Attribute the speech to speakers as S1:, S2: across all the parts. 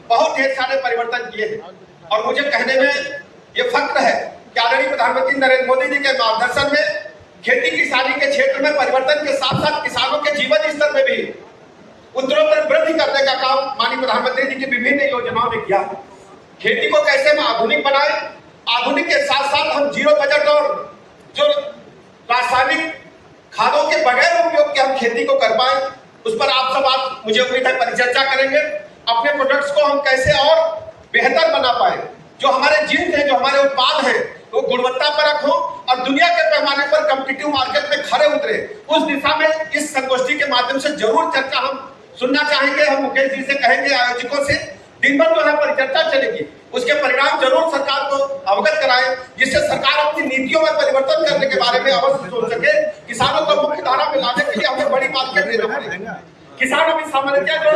S1: बहुत ढेर सारे परिवर्तन किए हैं और मुझे कहने में ये फख्र है कि आदरणीय प्रधानमंत्री नरेंद्र मोदी जी के मार्गदर्शन में खेती किसानी के क्षेत्र में परिवर्तन के साथ साथ किसानों के जीवन स्तर में भी उत्तरोत्तर वृद्धि करने का काम माननीय प्रधानमंत्री जी की विभिन्न योजनाओं में किया। खेती को कैसे हम आधुनिक बनाए, आधुनिक के साथ साथ हम जीरो बजट और जो रासायनिक खादों के बगैर उपयोग के हम खेती को कर पाए, उस पर आप सब आज मुझे उम्मीद है परिचर्चा करेंगे। अपने प्रोडक्ट्स को हम कैसे और बेहतर बना पाए, जो हमारे जिन्स हैं, जो हमारे उत्पाद हैं, वो गुणवत्ता परक हो और दुनिया के पैमाने पर कॉम्पिटिटिव मार्केट में खड़े उतरे, उस दिशा में इस संगोष्ठी के माध्यम से जरूर चर्चा हम सुनना चाहेंगे। हम मुकेश जी से कहेंगे, आयोजकों से दिन भर जो है परिचर्चा चलेगी, उसके परिणाम जरूर सरकार को अवगत कराएं, जिससे सरकार अपनी नीतियों में परिवर्तन करने के बारे में अवश्य सोच सके। किसानों को मुख्य धारा में लाने के लिए हमें बड़ी मार्केट देना पड़ेगा। किसान अभी सामान्यतः जो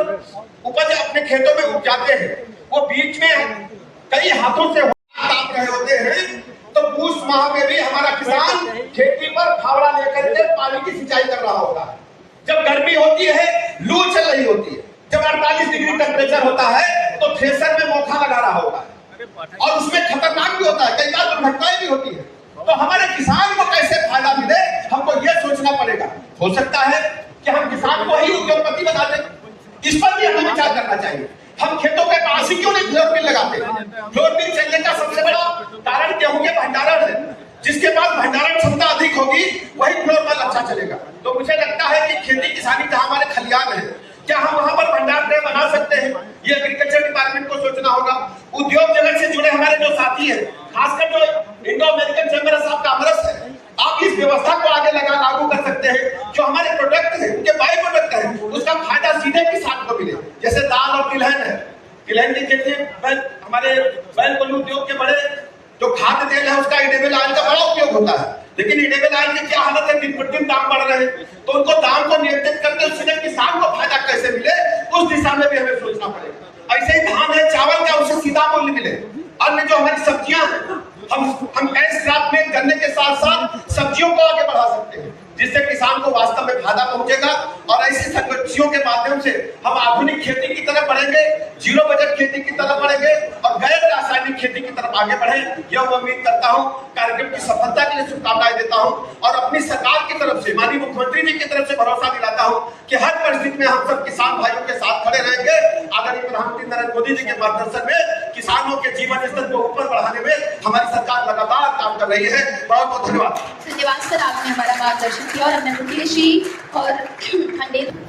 S1: उपज अपने खेतों में उपजाते हैं, वो बीच में कई हाथों से ताप रहे होते हैं, तो पूष माह में भी हमारा किसान खेती पर फावड़ा लेकर के पानी की सिंचाई कर रहा होता है। जब गर्मी होती है, लू चल रही होती है, जब 48 डिग्री टेम्परेचर होता है, तो थ्रेसर में मोखा लगा रहा होता है और उसमें खतरनाक भी होता है, कई बार दुर्घटनाएं भी होती है। तो हमारे किसान को कैसे फायदा मिले, हमको यह सोचना पड़ेगा। हो सकता है कि हम किसान को ही उद्योगपति बना दें, इस पर भी हमें विचार करना चाहिए। हम खेतों के पास ही क्यों नहीं फ्लोर मिल लगाते? फ्लोर मिल चलने का सबसे बड़ा कारण गेहूं के भंडारण है। जिसके पास भंडारण क्षमता अधिक होगी, वही फ्लोर मिल अच्छा चलेगा। तो मुझे लगता है कि खेती किसानी जहां हमारे खलियान है, क्या हम वहां पर भंडार गृह बना सकते हैं? ये एग्रीकल्चर डिपार्टमेंट को सोचना होगा। उद्योग जगत से जुड़े हमारे जो साथी हैं, खासकर जो Indo American chamber of commerce है, आप इस व्यवस्था को आगे लागू कर सकते हैं। जो हमारे प्रोडक्ट है, उनके बाई प्रोडक्ट है, उसका फायदा सीधे किसान को मिले। जैसे दाल और तिलहन है, तिलहन की खेती हमारे बैल कोल्हू उद्योग के बड़े जो खाद्य तेल है, उसका एडिबल ऑयल का बड़ा उपयोग होता है। लेकिन एडिबल ऑयल की क्या हालत है, दिन प्रतिदिन दाम बढ़ रहे हैं, तो उनको दाम को नियंत्रित करके उससे किसान को फायदा कैसे मिले, उस दिशा में भी हमें सोचना पड़ेगा। ऐसे ही धान है, चावल का, उसे सीधा मूल्य मिले। अन्य जो हमारी सब्जियां हैं, हम कैश क्रॉप में गन्ने के साथ साथ सब्जियों को आगे बढ़ा सकते हैं, जिससे किसान को वास्तव में फायदा पहुंचेगा। और ऐसी संगठनों के माध्यम से हम आधुनिक खेती की तरफ बढ़ेंगे, जीरो बजट खेती की तरफ बढ़ेंगे और गैर रासायनिक खेती की तरफ आगे बढ़े। यह मैं उम्मीद करता हूं। कार्यक्रम की सफलता के लिए शुभकामनाएं देता हूं और अपनी सरकार की तरफ से, माननीय मुख्यमंत्री जी की तरफ से भरोसा दिलाता हूं कि हर परिस्थिति में हम सब किसान भाइयों के साथ खड़े रहेंगे। आदरणीय प्रधानमंत्री नरेंद्र मोदी जी के मार्गदर्शन में किसानों के जीवन स्तर को ऊपर बढ़ाने में हमारी सरकार लगातार काम कर रही है। बहुत बहुत धन्यवाद।
S2: धन्यवाद सर, आपने हमारा मार्गदर्शन किया और हमने मुकेश जी और खंडेत